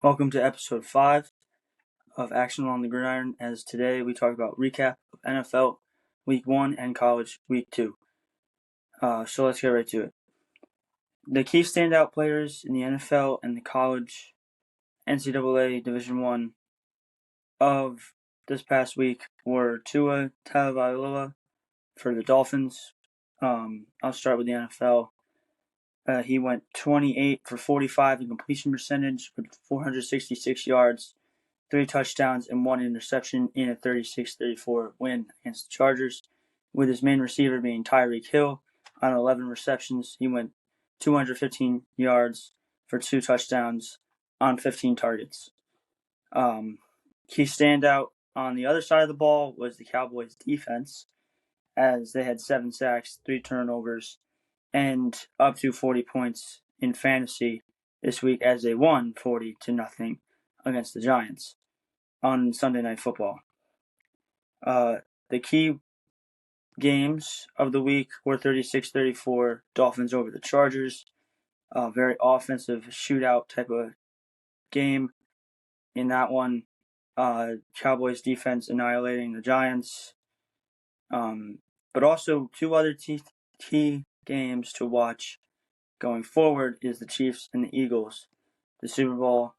Welcome to episode 5 of Action Along the Gridiron, as today we talk about recap of NFL Week 1 and College Week 2. So let's get right to it. The key standout players in the NFL and the College NCAA Division 1 of this past week were Tua Tagovailoa for the Dolphins. I'll start with the NFL. He went 28 for 45 in completion percentage with 466 yards, 3 touchdowns, and 1 interception in a 36-34 win against the Chargers, with his main receiver being Tyreek Hill. On 11 receptions, he went 215 yards for 2 touchdowns on 15 targets. Key standout on the other side of the ball was the Cowboys' defense, as they had 7 sacks, 3 turnovers, and up to 40 points in fantasy this week as they won 40-0 against the Giants on Sunday Night Football. The key games of the week were 36-34 Dolphins over the Chargers. A very offensive shootout type of game in that one. Cowboys defense annihilating the Giants. But also 2 other key games to watch going forward is the Chiefs and the Eagles. The Super Bowl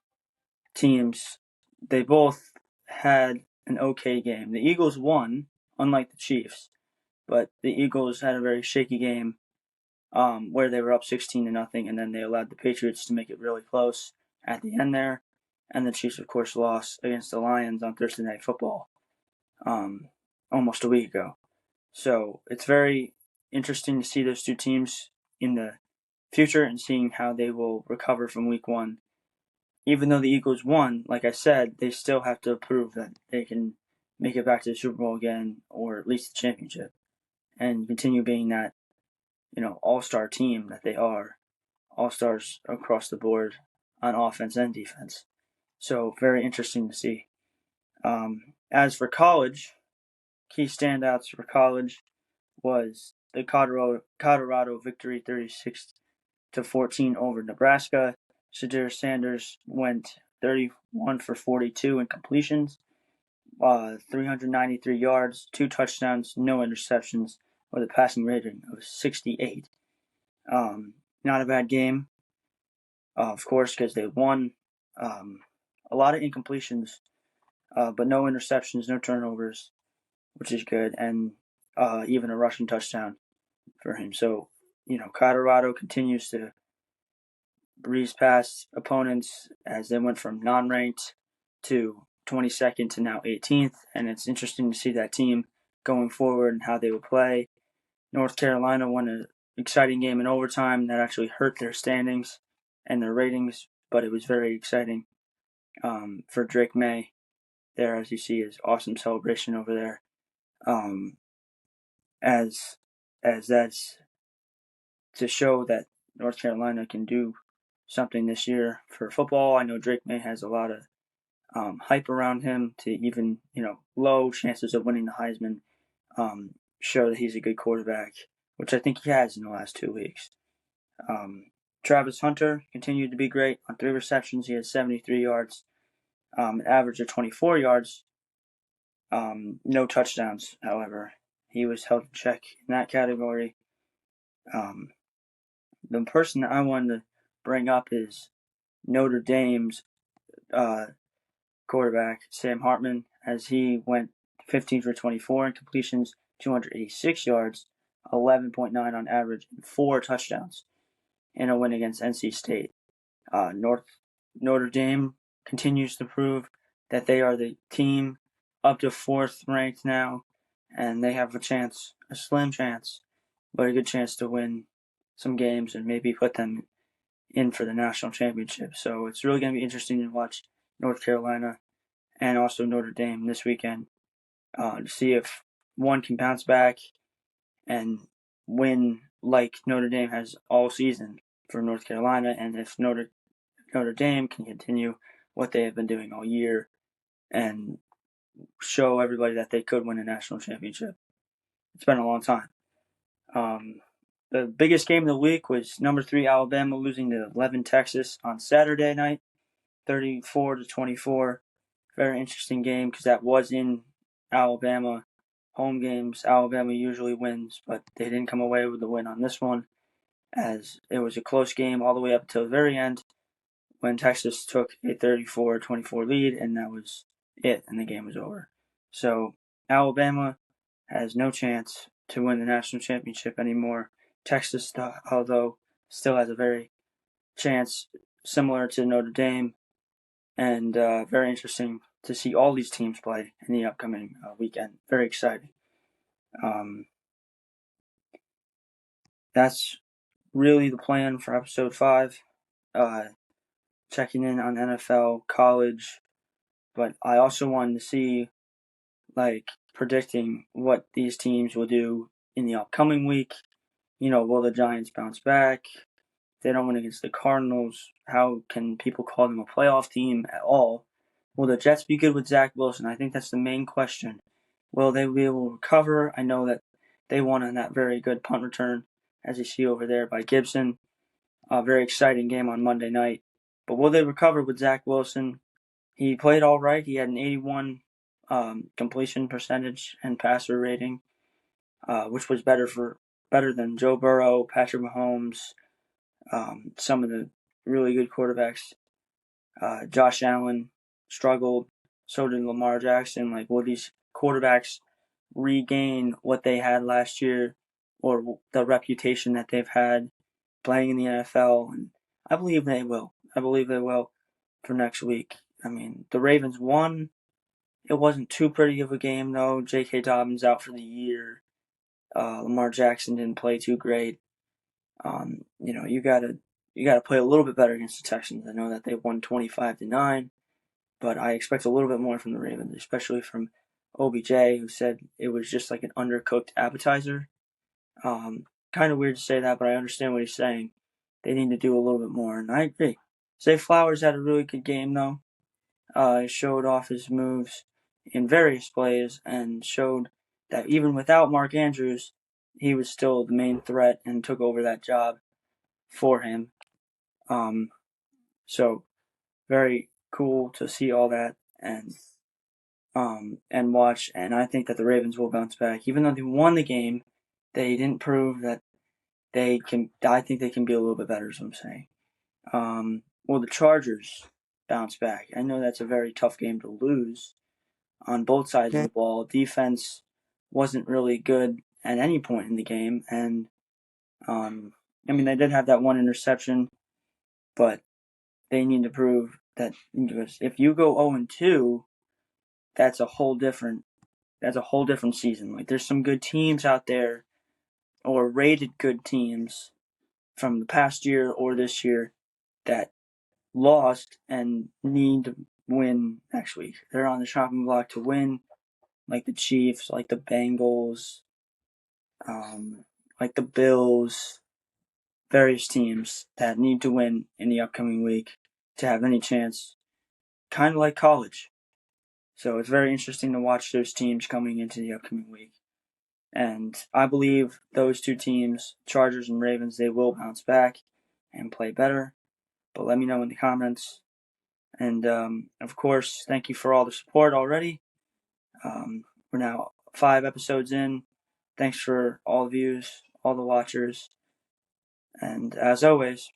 teams, they both had an okay game. The Eagles won, unlike the Chiefs, but the Eagles had a very shaky game where they were up 16-0, and then they allowed the Patriots to make it really close at the end there. And the Chiefs, of course, lost against the Lions on Thursday Night Football almost a week ago. So it's very interesting to see those 2 teams in the future and seeing how they will recover from week 1. Even though the Eagles won, like I said, they still have to prove that they can make it back to the Super Bowl again, or at least the championship, and continue being that, all-star team that they are, all-stars across the board on offense and defense. So very interesting to see. As for college, key standouts for college was the Colorado victory 36-14 over Nebraska. Shedeur Sanders went 31 for 42 in completions, 393 yards, 2 touchdowns, no interceptions, with a passing rating of 68. Not a bad game, of course, because they won. A lot of incompletions, but no interceptions, no turnovers, which is good, and even a rushing touchdown for him. So, Colorado continues to breeze past opponents as they went from non-ranked to 22nd to now 18th, and it's interesting to see that team going forward and how they will play. North Carolina won an exciting game in overtime that actually hurt their standings and their ratings, but it was very exciting for Drake May there, as you see his awesome celebration over there. As that's to show that North Carolina can do something this year for football. I know Drake May has a lot of hype around him to even, low chances of winning the Heisman, show that he's a good quarterback, which I think he has in the last 2 weeks. Travis Hunter continued to be great. On 3 receptions, he had 73 yards, an average of 24 yards. No touchdowns, however. He was held in check in that category. The person that I wanted to bring up is Notre Dame's quarterback, Sam Hartman, as he went 15 for 24 in completions, 286 yards, 11.9 on average, and 4 touchdowns in a win against NC State. Notre Dame continues to prove that they are the team up to 4th ranked now, and they have a slim chance, but a good chance to win some games and maybe put them in for the national championship. So it's really going to be interesting to watch North Carolina and also Notre Dame this weekend to see if one can bounce back and win like Notre Dame has all season for North Carolina, and if Notre Dame can continue what they have been doing all year and show everybody that they could win a national championship. It's been a long time. The biggest game of the week was number 3 Alabama losing to 11 Texas on Saturday night, 34-24. Very interesting game because that was in Alabama. Home games, Alabama usually wins, but they didn't come away with the win on this one, as it was a close game all the way up to the very end when Texas took a 34-24 lead, and that was it, and the game was over. So Alabama has no chance to win the national championship anymore. Texas, although, still has a very chance similar to Notre Dame, and very interesting to see all these teams play in the upcoming weekend. Very exciting. That's really the plan for episode 5. Checking in on NFL, college, but I also wanted to see, predicting what these teams will do in the upcoming week. Will the Giants bounce back? If they don't win against the Cardinals, how can people call them a playoff team at all? Will the Jets be good with Zach Wilson? I think that's the main question. Will they be able to recover? I know that they won on that very good punt return, as you see over there by Gibson. A very exciting game on Monday night. But will they recover with Zach Wilson? He played all right. He had an 81 completion percentage and passer rating, which was better than Joe Burrow, Patrick Mahomes, some of the really good quarterbacks. Josh Allen struggled. So did Lamar Jackson. Will these quarterbacks regain what they had last year, or the reputation that they've had playing in the NFL? And I believe they will. I believe they will for next week. I mean, the Ravens won. It wasn't too pretty of a game, though. J.K. Dobbins out for the year. Lamar Jackson didn't play too great. You gotta play a little bit better against the Texans. I know that they won 25-9, but I expect a little bit more from the Ravens, especially from OBJ, who said it was just like an undercooked appetizer. Kind of weird to say that, but I understand what he's saying. They need to do a little bit more, and I agree. Zay Flowers had a really good game, though. He showed off his moves in various plays and showed that even without Mark Andrews, he was still the main threat and took over that job for him. So very cool to see all that and watch. And I think that the Ravens will bounce back, even though they won the game. They didn't prove that they can. I think they can be a little bit better, is what I'm saying. Will the Chargers bounce back? I know that's a very tough game to lose on both sides of the ball. Defense wasn't really good at any point in the game, and they did have that one interception, but they need to prove that if you go 0-2, that's a whole different season. There's some good teams out there, or rated good teams from the past year or this year, that lost and need to win next week. They're on the chopping block to win, like the Chiefs, like the Bengals, like the Bills, various teams that need to win in the upcoming week to have any chance, kind of like college. So it's very interesting to watch those teams coming into the upcoming week. And I believe those two teams, Chargers and Ravens, they will bounce back and play better. But let me know in the comments. And, of course, thank you for all the support already. We're now 5 episodes in. Thanks for all the views, all the watchers. And as always,